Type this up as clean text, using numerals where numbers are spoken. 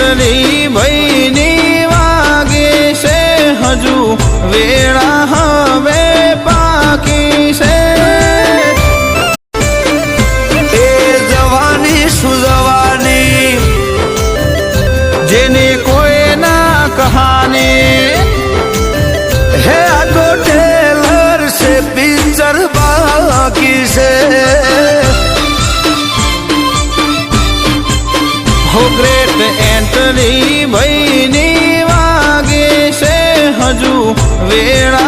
Antony ભાઈની વાગે છે હજુ વેળા હવે પાકી છે એ જવાની સુજવાની જેને કોઈ ના કહાને હે આ તો ટેલર છે પિક્ચર બાકી છે હો ગ્રેટ એન્ટલી ભાઈની વાગે છે હજુ વેળા